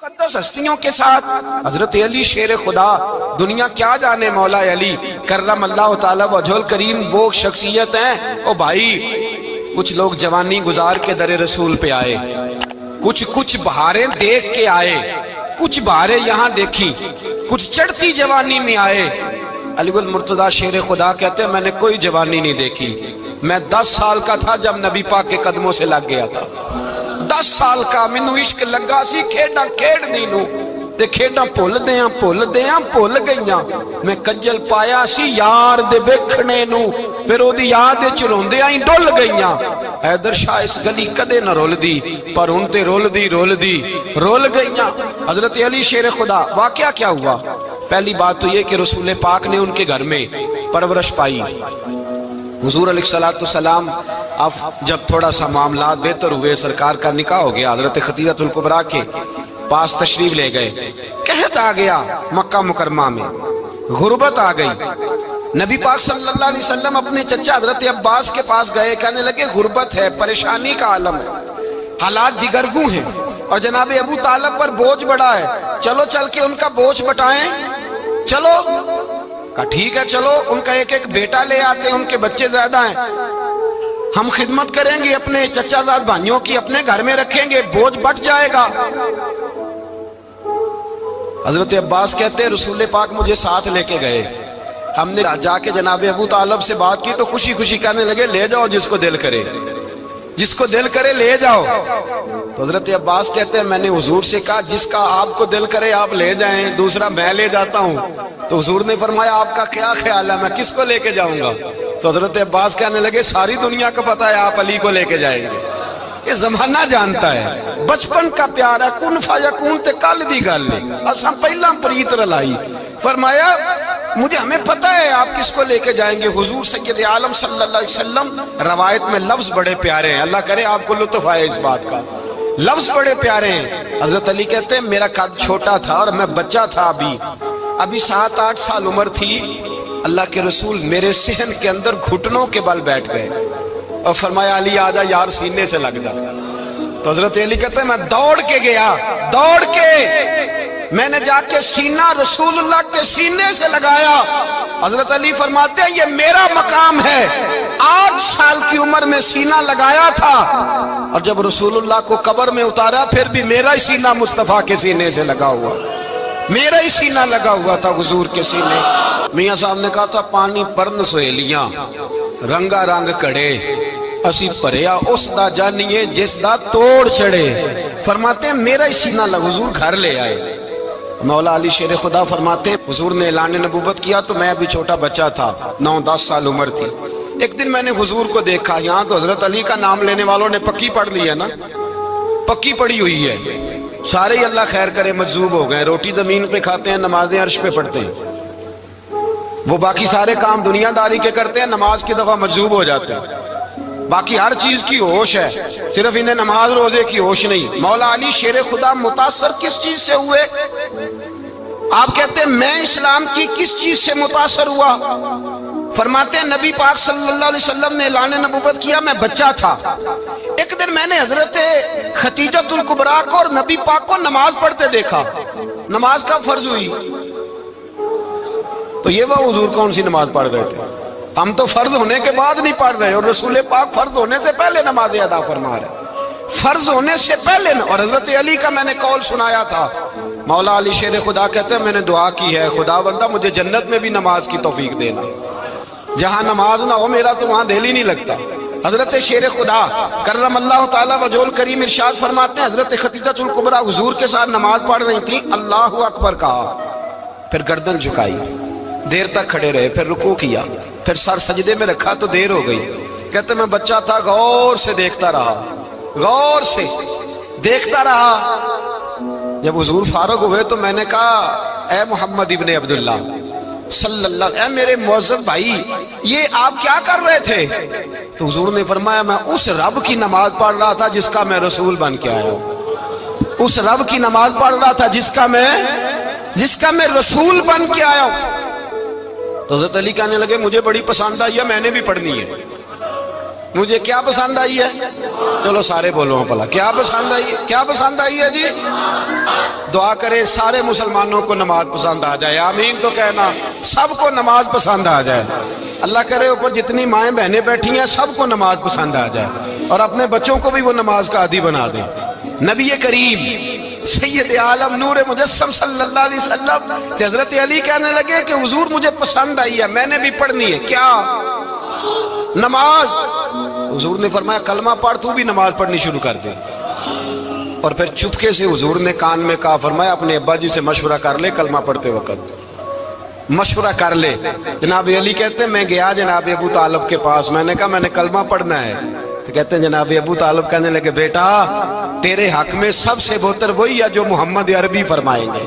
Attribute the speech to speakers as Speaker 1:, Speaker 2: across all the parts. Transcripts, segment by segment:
Speaker 1: مقدس ہستیوں کے ساتھ حضرت علی شیر خدا، دنیا کیا جانے مولا علی کرم اللہ تعالی وجہ الکریم، وہ شخصیت ہیں۔ او بھائی، کچھ لوگ جوانی گزار کے در رسول پہ آئے، کچھ بہاریں دیکھ کے آئے، کچھ بہاریں یہاں دیکھی، کچھ چڑھتی جوانی میں آئے۔ علی المرتضیٰ شیر خدا کہتے ہیں میں نے کوئی جوانی نہیں دیکھی، میں 10 سال کا تھا جب نبی پاک کے قدموں سے لگ گیا تھا۔ 10 سال کا مینوں عشق لگا سی، کھیڈاں کھیڈنی نو تے کھیڈاں بھول گئیاں، میں کجل پایا سی یار دے ویکھنے نو، پھر او دی یاد وچ روندیاں ہی ڈل گئیاں۔ حیدر شاہ اس گلی کدے نہ رول دی، پر ہن تے رول گئیاں۔ حضرت علی شیر خدا، واقعہ کیا ہوا؟ پہلی بات تو یہ کہ رسول پاک نے ان کے گھر میں پرورش پائی۔ حضور علیہ السلام اب جب تھوڑا سا معاملات بہتر ہوئے، سرکار کا نکاح ہو گیا، حضرت خدیجہ الکبریٰ کے پاس تشریف لے گئے۔ قحط آ گیا مکہ مکرمہ میں، غربت آ گئی۔ نبی پاک صلی اللہ علیہ وسلم اپنے چچا حضرت عباس کے پاس گئے، کہنے لگے غربت ہے، پریشانی کا عالم ہے، حالات دیگرگوں ہیں، اور جناب ابو طالب پر بوجھ بڑا ہے، چلو چل کے ان کا بوجھ بٹائیں۔ چلو کہا ٹھیک ہے، چلو ان کا ایک بیٹا لے آتے ہیں، ان کے بچے زیادہ ہیں، ہم خدمت کریں گے اپنے چچا زاد بھائیوں کی، اپنے گھر میں رکھیں گے، بوجھ بٹ جائے گا۔ حضرت عباس کہتے ہیں رسول پاک مجھے ساتھ لے کے گئے، ہم نے جا کے جناب ابو طالب سے بات کی تو خوشی خوشی کہنے لگے لے جاؤ جس کو دل کرے لے جاؤ۔ تو حضرت عباس کہتے ہیں میں نے حضور سے کہا جس کا آپ کو دل کرے آپ لے جائیں، دوسرا میں لے جاتا ہوں۔ تو حضور نے فرمایا آپ کا کیا خیال ہے، میں کس کو لے کے جاؤں گا؟ تو حضرت عباس کہنے لگے ساری دنیا کو پتا ہے آپ علی کو لے کے جائیں گے، یہ زمانہ جانتا ہے، بچپن کا پیار ہے، کن فیکون تے کل دی گل ہے، اب ہم پہلا پریت رلائی۔ فرمایا ہمیں پتہ ہے آپ کس کو لے کے جائیں گے، حضور سید عالم صلی اللہ علیہ وسلم۔ روایت میں لفظ بڑے پیارے ہیں، اللہ کرے آپ کو لطف آئے اس بات کا، لفظ بڑے پیارے ہیں۔ حضرت علی کہتے ہیں میرا قد چھوٹا تھا اور میں بچہ تھا، ابھی 7-8 سال عمر تھی، اللہ کے رسول میرے صحن کے اندر گھٹنوں کے بل بیٹھ گئے اور فرمایا علی آجا یار سینے سے لگ جا۔ تو حضرت علی کہتے ہیں میں دوڑ کے گیا، میں نے جا کے سینہ رسول اللہ کے سینے سے لگایا۔ حضرت علی فرماتے ہیں یہ میرا مقام ہے، 8 سال کی عمر میں سینہ لگایا تھا، اور جب رسول اللہ کو قبر میں اتارا پھر بھی میرا ہی سینہ مصطفیٰ کے سینے سے لگا ہوا، میرا ہی سینہ لگا ہوا تھا حضور کے سینے۔ میاں صاحب نے کہا تھا پانی پرن سہیلیاں رنگا رنگ کڑے، اسی پریا اس دا جانیے جس دا توڑ چڑے۔ فرماتے ہیں میرا ہی سینہ لگا، حضور گھر لے آئے۔ مولا علی شیر خدا فرماتے حضور نے اعلان نبوت کیا تو میں ابھی چھوٹا بچہ تھا، 9-10 سال عمر تھی۔ ایک دن میں نے حضور کو دیکھا، یہاں تو حضرت علی کا نام لینے والوں نے پکی پڑھ لی ہے نا، پکی پڑھی ہوئی ہے، سارے ہی اللہ خیر کرے مجذوب ہو گئے، روٹی زمین پہ کھاتے ہیں، نمازیں عرش پہ پڑھتے ہیں، وہ باقی سارے کام دنیا داری کے کرتے ہیں، نماز کی دفعہ مجذوب ہو جاتے ہیں، باقی ہر چیز کی ہوش ہے، صرف انہیں نماز روزے کی ہوش نہیں۔ مولا علی شیر خدا متاثر کس چیز سے ہوئے؟ آپ کہتے ہیں میں اسلام کی کس چیز سے متاثر ہوا؟ فرماتے ہیں نبی پاک صلی اللہ علیہ وسلم نے اعلان نبوت کیا، میں بچہ تھا، ایک دن میں نے حضرت خدیجہ الکبریٰ کو اور نبی پاک کو نماز پڑھتے دیکھا۔ نماز کب فرض ہوئی؟ تو یہ وہ حضور کون سی نماز پڑھ رہے تھے؟ ہم تو فرض ہونے کے بعد نہیں پڑھ رہے، اور رسول پاک فرض ہونے سے پہلے نماز ادا فرما رہے، فرض ہونے سے پہلے۔ اور حضرت علی کا میں نے قول سنایا تھا، مولا علی شیر خدا کہتے ہیں میں نے دعا کی ہے خدا بندہ مجھے جنت میں بھی نماز کی توفیق دینا، جہاں نماز نہ ہو میرا تو وہاں دل ہی نہیں لگتا۔ حضرت شیر خدا کرم اللہ تعالی وجہ الکریم ارشاد فرماتے ہیں حضرت خدیجہ الکبریٰ حضور کے ساتھ نماز پڑھ رہی تھی، اللہ اکبر کہا، پھر گردن جھکائی، دیر تک کھڑے رہے، پھر رکوع کیا، پھر سر سجدے میں رکھا تو دیر ہو گئی۔ کہتے میں بچہ تھا، غور سے دیکھتا رہا، جب حضور فارغ ہوئے تو میں نے کہا اے محمد ابن عبداللہ صلی اللہ علیہ، اے میرے معزز بھائی یہ آپ کیا کر رہے تھے؟ تو حضور نے فرمایا میں اس رب کی نماز پڑھ رہا تھا جس کا میں رسول بن کے آیا ہوں، اس رب کی نماز پڑھ رہا تھا جس کا میں رسول بن کے آیا ہوں۔ تو حضرت علی کہنے لگے مجھے بڑی پسند آئی ہے، میں نے بھی پڑھنی ہے۔ مجھے کیا پسند آئی ہے؟ چلو سارے بولو بھلا کیا پسند آئی ہے؟ کیا پسند آئی ہے جی؟ دعا کرے سارے مسلمانوں کو نماز پسند آ جائے، آمین تو کہنا، سب کو نماز پسند آ جائے۔ اللہ کرے اوپر جتنی مائیں بہنیں بیٹھی ہیں سب کو نماز پسند آ جائے، اور اپنے بچوں کو بھی وہ نماز کا عادی بنا دیں۔ نبی کریم سید عالم نور مجسم صلی اللہ علیہ وسلم سے حضرت علی کہنے لگے کہ حضور مجھے پسند آئی ہے، میں نے بھی پڑھنی ہے۔ کیا؟ نماز۔ حضور نے فرمایا کلمہ پڑھ، تو بھی نماز پڑھنی شروع کر دے۔ اور پھر چپکے سے حضور نے کان میں کہا، فرمایا اپنے ابا جی سے مشورہ کر لے کلمہ پڑھتے وقت، مشورہ کر لے۔ جناب علی کہتے ہیں میں گیا جناب ابو طالب کے پاس، میں نے کہا میں نے کلمہ پڑھنا ہے، تو کہتے ہیں جناب ابو طالب کہنے لگے بیٹا تیرے حق میں سب سے بہتر وہی ہے جو محمد عربی فرمائیں گے،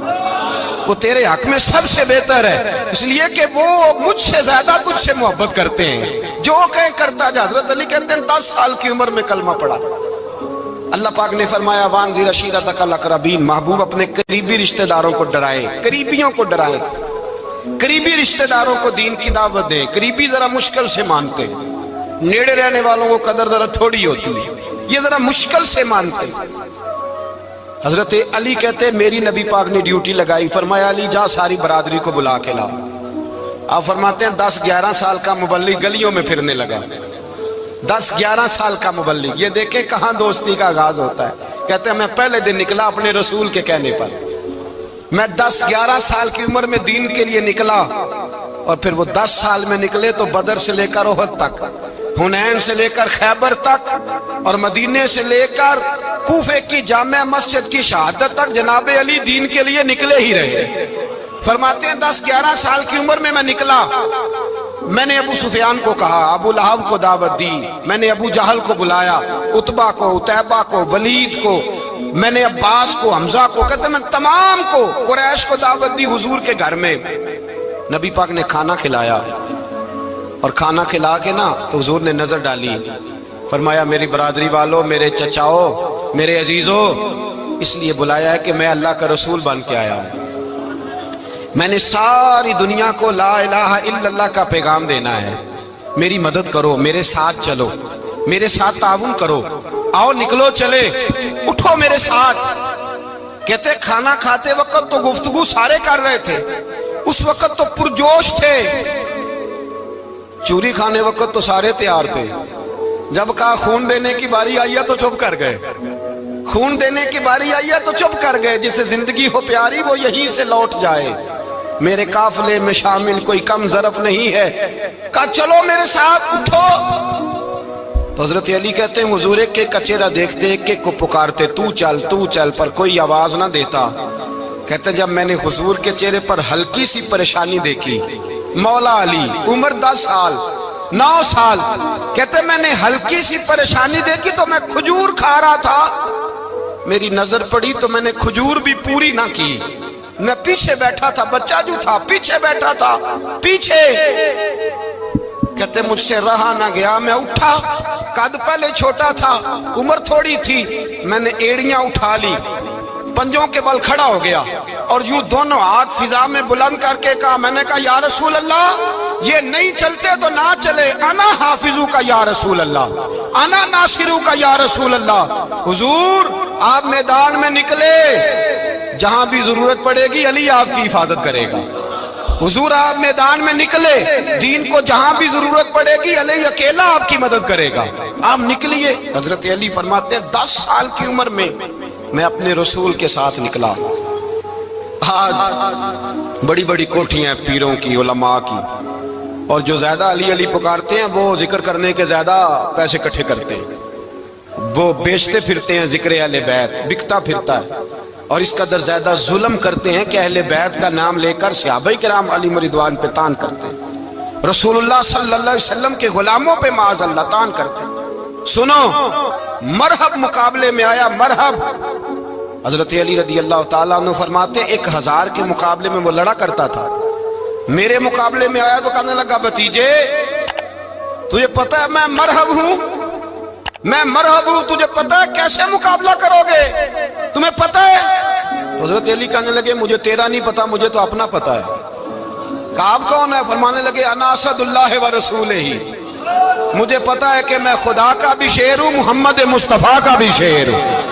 Speaker 1: وہ تیرے حق میں سب سے بہتر ہے، اس لیے کہ وہ مجھ سے زیادہ تجھ سے محبت کرتے ہیں، جو کہے کرتا جا۔ حضرت علی کہتے ہیں 10 سال کی عمر میں کلمہ پڑھا۔ اللہ پاک نے فرمایا وانذر عشیرتک الاقربین، محبوب اپنے قریبی رشتہ داروں کو ڈرائیں، قریبیوں کو ڈرائیں، قریبی رشتہ داروں کو دین کی دعوت دیں۔ قریبی ذرا مشکل سے مانتے ہیں، نیڑے رہنے والوں کو قدر ذرا تھوڑی ہوتی ہے، یہ ذرا مشکل سے مانتے ہیں۔ حضرت علی کہتے ہیں میری نبی پاک نے ڈیوٹی لگائی، فرمایا علی جا ساری برادری کو بلا کے لا۔ آپ فرماتے ہیں 10-11 سال کا مبلغ گلیوں میں پھرنے لگا، 10-11 سال کا مبلغ، یہ دیکھیں کہاں دوستی کا آغاز ہوتا ہے۔ کہتے ہیں میں پہلے دن نکلا اپنے رسول کے کہنے پر، میں 10-11 سال کی عمر میں دین کے لیے نکلا، اور پھر وہ 10 سال میں نکلے تو بدر سے لے کر احد تک، حنین سے لے کر خیبر تک، اور مدینے سے لے کر کوفے کی جامع مسجد کی شہادت تک جناب علی دین کے لیے نکلے ہی رہے۔ فرماتے ہیں 10-11 سال کی عمر میں نکلا، میں نے ابو سفیان کو کہا، ابو لہب کو دعوت دی، میں نے ابو جہل کو بلایا، عتبہ کو، عتیبہ کو، ولید کو، میں نے عباس کو، حمزہ کو، کہتے میں تمام کو، قریش کو دعوت دی حضور کے گھر میں۔ نبی پاک نے کھانا کھلایا، اور کھانا کھلا کے نا تو حضور نے نظر ڈالی، فرمایا میری برادری والوں، میرے چچاؤ، میرے عزیزوں، اس لیے بلایا ہے کہ میں اللہ کا رسول بن کے آیا ہوں، میں نے ساری دنیا کو لا الہ الا اللہ کا پیغام دینا ہے، میری مدد کرو، میرے ساتھ چلو، میرے ساتھ تعاون کرو، آؤ نکلو چلے، اٹھو میرے ساتھ۔ کہتے کھانا کھاتے وقت تو گفتگو سارے کر رہے تھے، اس وقت تو پرجوش تھے، چوری کھانے وقت تو سارے تیار تھے، جب کہا خون دینے کی باری آئی ہے تو چپ کر گئے، خون دینے کی باری آئی ہے تو چپ کر گئے، جسے زندگی ہو پیاری وہ یہیں سے لوٹ جائے، میرے قافلے میں شامل کوئی کم ظرف نہیں ہے، کہا چلو میرے ساتھ اٹھو۔ تو حضرت علی کہتے ہیں حضور ایک کا چہرہ دیکھتے ایک کو پکارتے، تو چل، پر کوئی آواز نہ دیتا۔ کہتے ہیں جب میں نے حضور کے چہرے پر ہلکی سی پریشانی دیکھی، مولا علی عمر 10 سال 9 سال، کہتے میں نے ہلکی سی پریشانی دیکھی تو میں کھجور کھا رہا تھا، میری نظر پڑی تو میں نے کھجور بھی پوری نہ کی، میں پیچھے بیٹھا تھا، بچہ جو تھا پیچھے بیٹھا تھا، پیچھے۔ کہتے مجھ سے رہا نہ گیا، میں اٹھا، قد پہلے چھوٹا تھا، عمر تھوڑی تھی، میں نے ایڑیاں اٹھا لی، پنجوں کے بل کھڑا ہو گیا، اور یوں دونوں ہاتھ فضا میں بلند کر کے کہا، میں نے کہا یا رسول اللہ یہ نہیں چلتے تو نہ چلے، انا حافظو کا یا رسول اللہ، انا ناصرو کا یا رسول اللہ۔ حضور آپ میدان میں نکلے، جہاں بھی ضرورت پڑے گی علی آپ کی حفاظت کرے گا، حضور آپ میدان میں نکلے، دین کو جہاں بھی ضرورت پڑے گی علی اکیلا آپ کی مدد کرے گا، آپ نکلیے۔ حضرت علی فرماتے ہیں 10 سال کی عمر میں میں اپنے رسول کے ساتھ نکلا۔ آج بڑی بڑی کوٹھیاں پیروں کی، علماء کی، اور جو زیادہ علی علی پکارتے ہیں وہ ذکر کرنے کے زیادہ پیسے اکٹھے کرتے ہیں، وہ بیچتے پھرتے ہیں ذکر اہل بیت، بکتا پھرتا ہے، اور اس قدر زیادہ ظلم کرتے ہیں کہ اہل بیت کا نام لے کر صحابہ کرام علی رضوان پہ تان کرتے ہیں، رسول اللہ صلی اللہ علیہ وسلم کے غلاموں پہ معاذ اللہ تان کرتے ہیں۔ سنو، مرحب مقابلے میں آیا، مرحب۔ حضرت علی رضی اللہ تعالیٰ عنہ فرماتے 1000 کے مقابلے میں وہ لڑا کرتا تھا، میرے مقابلے میں آیا تو کہنے لگا بھتیجے تجھے پتہ ہے میں مرحب ہوں، میں مرحب ہوں، تجھے پتہ ہے کیسے مقابلہ کرو گے، تمہیں پتہ ہے؟ حضرت علی کہنے لگے مجھے تیرا نہیں پتا، مجھے تو اپنا پتہ ہے۔ کہا آپ کون ہے؟ فرمانے لگے انا اسد اللہ و رسولہ، مجھے پتا ہے کہ میں خدا کا بھی شعر ہوں، محمد مصطفیٰ کا بھی شعر ہوں۔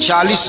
Speaker 1: 40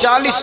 Speaker 1: 40।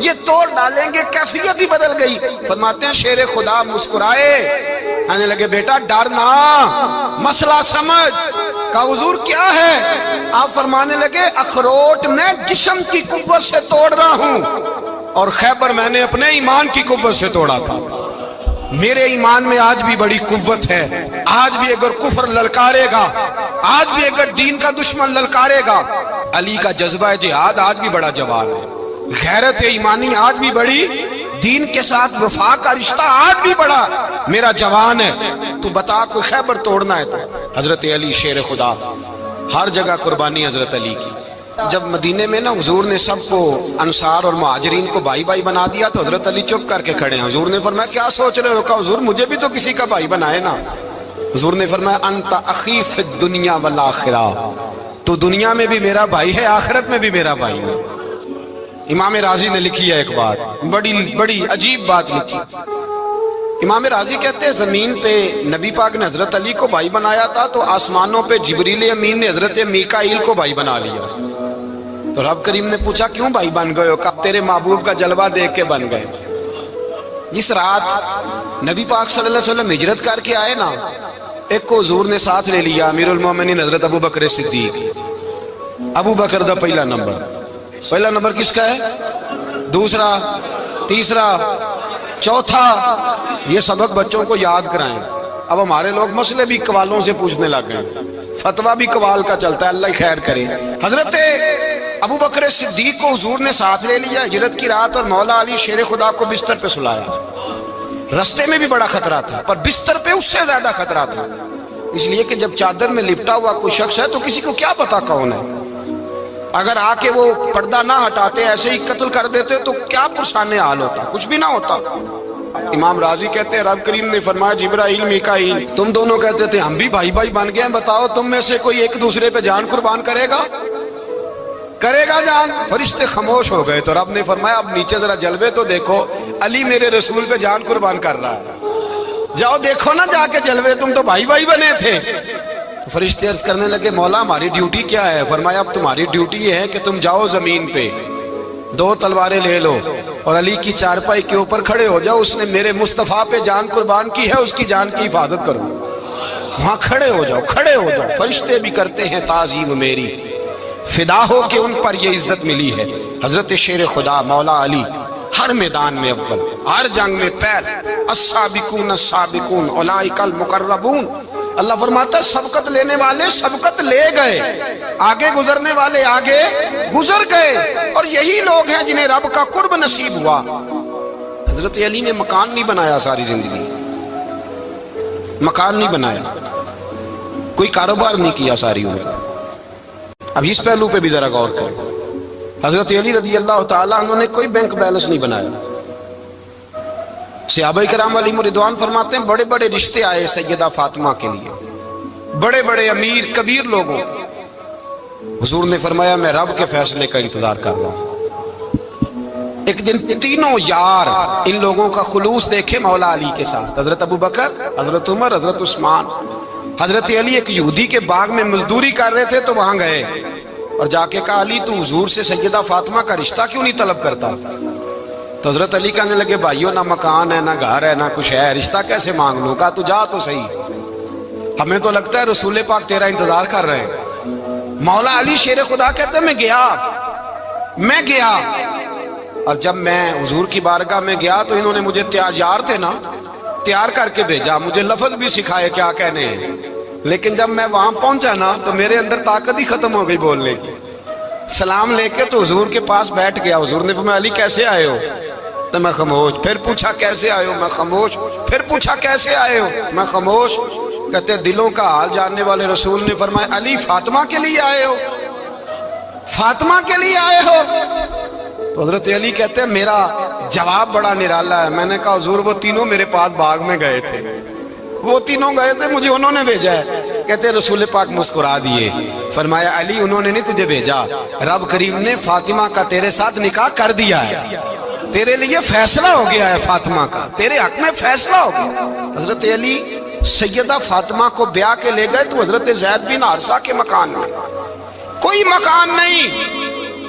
Speaker 1: یہ توڑ ڈالیں گے، کیفیت ہی بدل گئی۔ فرماتے ہیں شیر خدا مسکرائے، کہنے لگے بیٹا ڈرنا، مسئلہ سمجھ۔ کہا حضور کیا ہے؟ آپ فرمانے لگے اخروٹ میں جسم کی قوت سے توڑ رہا ہوں، اور خیبر میں نے اپنے ایمان کی قوت سے توڑا تھا۔ میرے ایمان میں آج بھی بڑی قوت ہے، آج بھی اگر کفر للکارے گا، آج بھی اگر دین کا دشمن للکارے گا، علی کا جذبہ جہاد آج بھی بڑا جوان ہے، غیرت ایمانی آج بھی بڑی، دین کے ساتھ وفا کا رشتہ آج بھی بڑا میرا جوان ہے۔ تو بتا کوئی خیبر توڑنا ہے تو حضرت علی شیر خدا، ہر جگہ قربانی حضرت علی کی۔ جب مدینے میں نا حضور نے سب کو انصار اور مہاجرین کو بھائی بھائی بنا دیا تو حضرت علی چپ کر کے کھڑے ہیں۔ حضور نے فرمایا کیا سوچ رہے ہو؟ کہا حضور مجھے بھی تو کسی کا بھائی بنائے نا۔ حضور نے فرمایا انت اخی فی الدنیا والآخرہ، تو دنیا میں بھی میرا بھائی ہے، آخرت میں بھی میرا بھائی ہے۔ امام راضی نے لکھی ہے ایک بات، بڑی عجیب بات لکھی۔ امام راضی کہتے ہیں زمین پہ نبی پاک نے حضرت علی کو بھائی بنایا تھا تو آسمانوں پہ جبریل امین نے حضرت میکائیل کو بھائی بنا لیا۔ تو رب کریم نے پوچھا کیوں بھائی بن گئے ہو؟ کہا تیرے محبوب کا جلوہ دیکھ کے بن گئے۔ جس رات نبی پاک صلی اللہ علیہ وسلم ہجرت کر کے آئے نا، ایک کو حضور نے ساتھ لے لیا، امیر المومنین حضرت ابو بکر صدیق۔ ابو بکر دا پہلا نمبر کس کا ہے؟ دوسرا، تیسرا، چوتھا۔ یہ سبق بچوں کو یاد کرائیں۔ اب ہمارے لوگ مسئلے بھی قوالوں سے پوچھنے لگ گئے، فتویٰ بھی قوال کا چلتا ہے، اللہ خیر کرے۔ حضرت ابو بکر صدیق کو حضور نے ساتھ لے لیا ہجرت کی رات، اور مولا علی شیر خدا کو بستر پہ سلایا۔ رستے میں بھی بڑا خطرہ تھا، پر بستر پہ اس سے زیادہ خطرہ تھا، اس لیے کہ جب چادر میں لپٹا ہوا کوئی شخص ہے تو کسی کو کیا پتا کون ہے۔ اگر آ کے وہ پردہ نہ ہٹاتے، ایسے ہی قتل کر دیتے تو کیا پرسان حال ہوتا، کچھ بھی نہ ہوتا۔ امام راضی کہتے ہیں رب کریم نے فرمایا جبرائیل میکائیل تم دونوں کہتے تھے ہم بھی بھائی بھائی بن گئے ہیں، بتاؤ تم میں سے کوئی ایک دوسرے پہ جان قربان کرے گا جان؟ فرشتے خاموش ہو گئے۔ تو رب نے فرمایا اب نیچے ذرا جلوے تو دیکھو، علی میرے رسول پہ جان قربان کر رہا ہے، جاؤ دیکھو نا جا کے جلوے، تم تو بھائی بھائی بنے تھے۔ تو فرشتے عرض کرنے لگے مولا ہماری ڈیوٹی کیا ہے؟ فرمایا اب تمہاری ڈیوٹی یہ ہے کہ تم جاؤ زمین پہ، 2 تلواریں لے لو اور علی کی چارپائی کے اوپر کھڑے ہو جاؤ، اس نے میرے مصطفیٰ پہ جان قربان کی ہے، اس کی جان کی حفاظت کرو۔ وہاں کھڑے ہو جاؤ۔ فرشتے بھی کرتے ہیں تعظیم میری، فدا ہو کہ ان پر یہ عزت ملی ہے۔ حضرت شیر خدا مولا علی ہر میدان میں اول، ہر جنگ میں پہل، السابقون السابقون اولئک المقربون۔ اللہ فرماتا ہے سبقت لینے والے سبقت لے گئے، آگے گزرنے والے آگے گزر گئے، اور یہی لوگ ہیں جنہیں رب کا قرب نصیب ہوا۔ حضرت علی نے مکان نہیں بنایا، ساری زندگی مکان نہیں بنایا، کوئی کاروبار نہیں کیا ساری عمر۔ اب اس پہلو پہ بھی ذرا غور کریں، حضرت علی رضی اللہ تعالیٰ انہوں نے کوئی بینک بیلنس نہیں بنایا۔ صحابہ کرام علیہم رضوان فرماتے ہیں بڑے بڑے رشتے آئے سیدہ فاطمہ کے لیے، بڑے بڑے امیر کبیر لوگوں، حضور نے فرمایا میں رب کے فیصلے کا انتظار کر رہا ہوں۔ ایک دن تینوں یار ان لوگوں کا خلوص دیکھے مولا علی کے ساتھ، حضرت ابو بکر، حضرت عمر، حضرت عثمان۔ حضرت علی ایک یہودی کے باغ میں مزدوری کر رہے تھے تو وہاں گئے اور جا کے کہا علی تو حضور سے سیدہ فاطمہ کا رشتہ کیوں نہیں طلب کرتا؟ تو حضرت علی کہنے لگے بھائیو نہ مکان ہے، نہ گھر ہے، نہ کچھ ہے، رشتہ کیسے مانگ لوں؟ کہا تو جا تو صحیح، ہمیں تو لگتا ہے رسول پاک تیرا انتظار کر رہے ہیں۔ مولا علی شیر خدا کہتے ہیں میں گیا اور جب میں حضور کی بارگاہ میں گیا تو انہوں نے مجھے یار تھے نا، تیار کر کے بھیجا، مجھے لفظ بھی سکھائے کیا کہنے ہیں، لیکن جب میں وہاں پہنچا نا تو میرے اندر طاقت ہی ختم ہو گئی بولنے کی۔ سلام لے کے تو حضور کے پاس بیٹھ گیا، حضور نے فرمایا علی کیسے آئے ہو؟ تو میں خاموش، پھر پوچھا کیسے آئے ہو؟ میں خاموش، پھر پوچھا کیسے آئے ہو؟ میں خاموش۔ کہتے دلوں کا حال جاننے والے رسول نے فرمایا علی فاطمہ کے لیے آئے ہو؟ فاطمہ کے لیے آئے ہو؟ تو حضرت علی کہتے ہیں میرا جواب بڑا نرالا ہے۔ میں نے کہا حضور وہ تینوں میرے پاس باغ میں گئے تھے، وہ تینوں گئے تھے، مجھے انہوں نے بھیجا ہے۔ کہتے رسول پاک مسکرا دیے، فرمایا علی انہوں نے نہیں تجھے بھیجا، رب کریم نے فاطمہ کا تیرے ساتھ نکاح کر دیا ہے، تیرے لیے فیصلہ ہو گیا ہے، فاطمہ کا تیرے حق میں فیصلہ ہو گیا۔ حضرت علی سیدہ فاطمہ کو بیاہ کے لے گئے تو حضرت زید بن حارثہ کے مکان میں، کوئی مکان نہیں،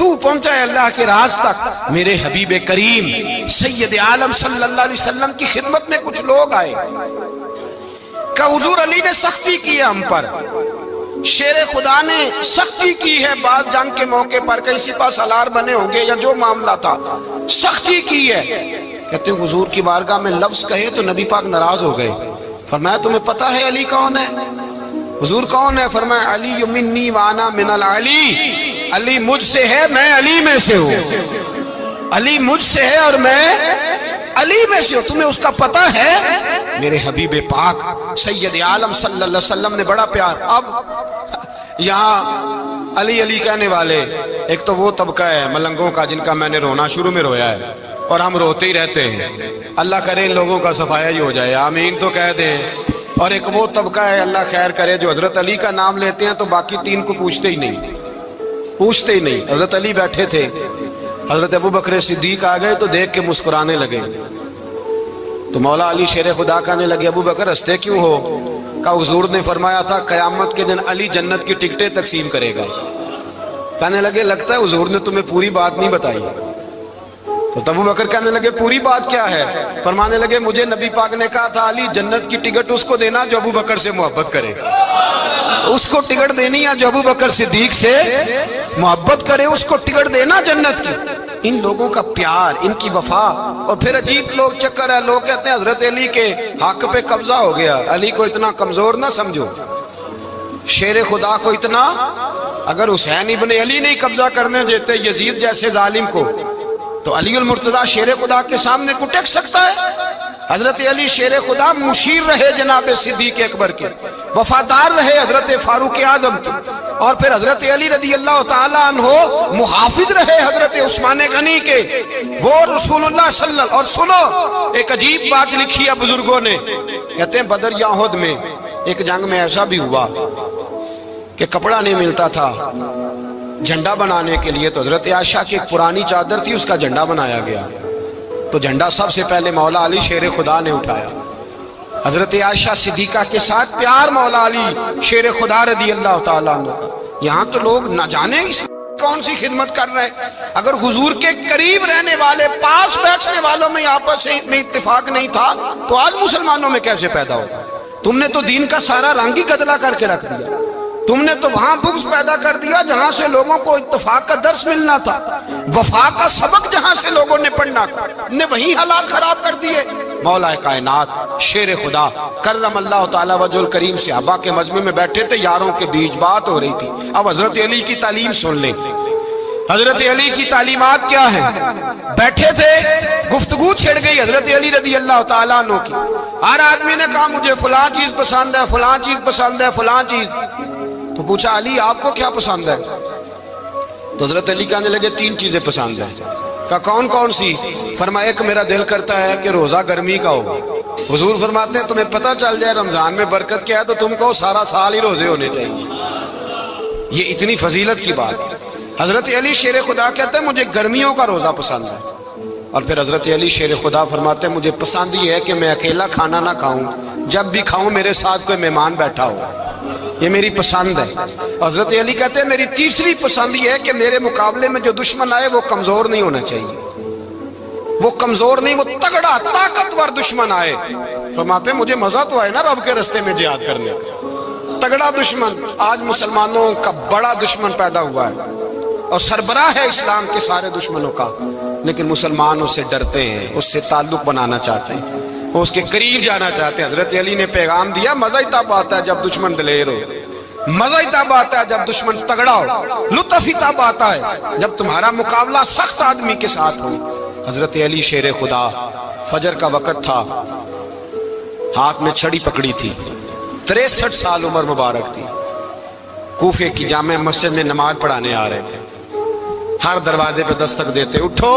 Speaker 1: تو پہنچا ہے اللہ کے راز تک۔ میرے حبیب کریم سید عالم صلی اللہ علیہ وسلم کی خدمت میں کچھ لوگ آئے کہ حضور علی نے سختی کی ہے ہم پر، شیر خدا نے سختی کی ہے، بعض جنگ کے موقع پر کہیں سپاہ سالار بنے ہوں گے یا جو معاملہ تھا سختی کی ہے۔ کہتے ہیں حضور کی بارگاہ میں لفظ کہے تو نبی پاک ناراض ہو گئے۔ فرمایا تمہیں پتہ ہے علی کون ہے؟ حضور کون ہے؟ فرمایا علی منی وانا من العلی، علی مجھ سے ہے میں علی میں سے ہوں، علی مجھ سے ہے اور میں علی میں سے ہوں، تمہیں اس کا پتہ ہے؟ میرے حبیب پاک سید عالم صلی اللہ علیہ وسلم نے بڑا پیار۔ اب یہاں علی علی کہنے والے ایک تو وہ طبقہ ہے ملنگوں کا جن کا میں نے رونا شروع میں رویا ہے اور ہم روتے ہی رہتے ہیں، اللہ کرے ان لوگوں کا صفایا ہی ہو جائے، آمین تو کہہ دیں۔ اور ایک وہ طبقہ ہے اللہ خیر کرے جو حضرت علی کا نام لیتے ہیں تو باقی تین کو پوچھتے ہی نہیں، پوچھتے ہی نہیں۔ حضرت علی بیٹھے تھے، حضرت ابو بکر صدیق آ گئے تو دیکھ کے مسکرانے لگے، تو مولا علی شیر خدا کہنے لگے ابو بکر ہنستے کیوں ہو؟ کہ حضور نے فرمایا تھا قیامت کے دن علی جنت کی ٹکٹیں تقسیم کرے گا۔ کہنے لگے لگتا ہے حضور نے تمہیں پوری بات نہیں بتائی۔ تو ابو بکر کہنے لگے پوری بات کیا ہے؟ فرمانے لگے مجھے نبی پاک نے کہا تھا علی جنت کی ٹکٹ اس کو دینا جو ابو بکر سے محبت کرے، اس کو ٹکٹ دینی ہے جو ابو بکر صدیق سے محبت کرے، اس کو ٹکٹ دینا جنت کی۔ ان لوگوں کا پیار، ان کی وفا۔ اور پھر عجیب لوگ چکر ہے، لوگ کہتے ہیں حضرت علی کے حق پہ قبضہ ہو گیا، علی کو اتنا کمزور نہ سمجھو، شیر خدا کو اتنا، اگر حسین ابن علی نہیں قبضہ کرنے دیتے یزید جیسے ظالم کو تو علی المرتضیٰ شیر خدا کے سامنے کو ٹک سکتا ہے؟ حضرت علی شیر خدا مشیر رہے جناب صدیق اکبر کے، وفادار رہے حضرت فاروق اعظم کے، اور پھر حضرت علی رضی اللہ تعالیٰ عنہ محافظ رہے حضرت عثمان غنی کے، وہ رسول اللہ صلی اللہ۔ اور سنو ایک عجیب بات لکھی ہے بزرگوں نے، کہتے ہیں بدر یا احد میں ایک جنگ میں ایسا بھی ہوا کہ کپڑا نہیں ملتا تھا جھنڈا بنانے کے لیے، تو حضرت عائشہ کی ایک پرانی چادر تھی اس کا جھنڈا بنایا گیا، تو جھنڈا سب سے پہلے مولا علی شیر خدا نے اٹھایا۔ حضرت عائشہ صدیقہ کے ساتھ پیار مولا علی شیر خدا رضی اللہ تعالیٰ عنہ کا۔ یہاں تو لوگ نہ جانے کون سی خدمت کر رہے ہیں۔ اگر حضور کے قریب رہنے والے پاس بیٹھنے والوں میں آپس میں اتفاق نہیں تھا تو آج مسلمانوں میں کیسے پیدا ہوگا؟ تم نے تو دین کا سارا رنگ ہی گدلا کر کے رکھ دیا، تم نے تو وہاں بغض پیدا کر دیا جہاں سے لوگوں کو اتفاق کا درس ملنا تھا، وفا کا سبق جہاں سے لوگوں نے پڑھنا تھا، نے وہی حالات خراب کر دیے۔ مولا کائنات شیر خدا کرم اللہ تعالی وجہ الکریم صحابہ کے مجمع میں بیٹھے تھے، یاروں کے بیچ بات ہو رہی تھی۔ اب حضرت علی کی تعلیم سن لیں، حضرت علی کی تعلیمات کیا ہیں؟ بیٹھے تھے، گفتگو چھڑ گئی حضرت علی رضی اللہ تعالیٰ عنہ کی۔ ہر آدمی نے کہا مجھے فلاں چیز پسند ہے، فلاں چیز پسند ہے، فلاں چیز۔ تو پوچھا علی آپ کو کیا پسند ہے؟ تو حضرت علی کہنے لگے تین چیزیں پسند ہیں۔ کہا کون کون سی؟ فرمایا ایک میرا دل کرتا ہے کہ روزہ گرمی کا ہو۔ حضور فرماتے ہیں تمہیں پتہ چل جائے رمضان میں برکت کیا ہے تو تم کو سارا سال ہی روزے ہونے چاہیے، یہ اتنی فضیلت کی بات۔ حضرت علی شیر خدا کہتے ہیں مجھے گرمیوں کا روزہ پسند ہے۔ اور پھر حضرت علی شیر خدا فرماتے ہیں مجھے پسند یہ ہے کہ میں اکیلا کھانا نہ کھاؤں، جب بھی کھاؤں میرے ساتھ کوئی مہمان بیٹھا ہو، یہ میری پسند ہے۔ حضرت علی کہتے ہیں میری تیسری پسند یہ ہے کہ میرے مقابلے میں جو دشمن آئے وہ کمزور نہیں ہونا چاہیے، وہ کمزور نہیں، وہ تگڑا طاقتور دشمن آئے۔ فرماتے ہیں مجھے مزہ تو آئے نا رب کے راستے میں جہاد کرنے کا، تگڑا دشمن۔ آج مسلمانوں کا بڑا دشمن پیدا ہوا ہے اور سربراہ ہے اسلام کے سارے دشمنوں کا، لیکن مسلمان اس سے ڈرتے ہیں، اس سے تعلق بنانا چاہتے ہیں، وہ اس کے قریب جانا چاہتے ہیں۔ حضرت علی نے پیغام دیا مزہ ہی تب آتا ہے جب دشمن دلیر ہو، مزہ ہی تب آتا ہے جب دشمن تگڑا ہو، لطف ہی تب آتا ہے جب تمہارا مقابلہ سخت آدمی کے ساتھ ہو۔ حضرت علی شیر خدا، فجر کا وقت تھا، ہاتھ میں چھڑی پکڑی تھی، 63 سال عمر مبارک تھی، کوفے کی جامع مسجد میں نماز پڑھانے آ رہے تھے۔ ہر دروازے پہ دستک دیتے اٹھو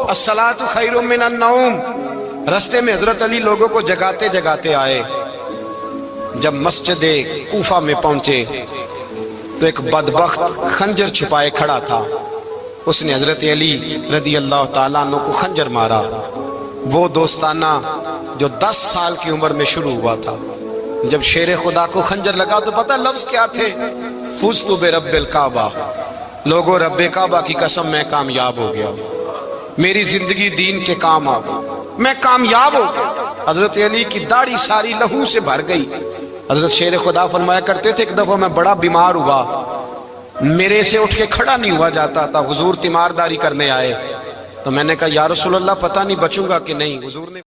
Speaker 1: الصلاۃ خیر من النوم۔ رستے میں حضرت علی لوگوں کو جگاتے جگاتے آئے۔ جب مسجد کوفہ میں پہنچے تو ایک بدبخت خنجر چھپائے کھڑا تھا، اس نے حضرت علی رضی اللہ تعالیٰ عنہ کو خنجر مارا۔ وہ دوستانہ جو 10 سال کی عمر میں شروع ہوا تھا، جب شیر خدا کو خنجر لگا تو پتہ لفظ کیا تھے؟ فزت برب الکعبہ، لوگوں رب کعبہ کی قسم میں کامیاب ہو گیا، میری زندگی دین کے کام آ گئی، میں کامیاب ہو گیا۔ حضرت علی کی داڑھی ساری لہو سے بھر گئی۔ حضرت شیر خدا فرمایا کرتے تھے ایک دفعہ میں بڑا بیمار ہوا، میرے سے اٹھ کے کھڑا نہیں ہوا جاتا تھا، حضور تیمارداری کرنے آئے تو میں نے کہا یا رسول اللہ پتہ نہیں بچوں گا کہ نہیں، حضور نے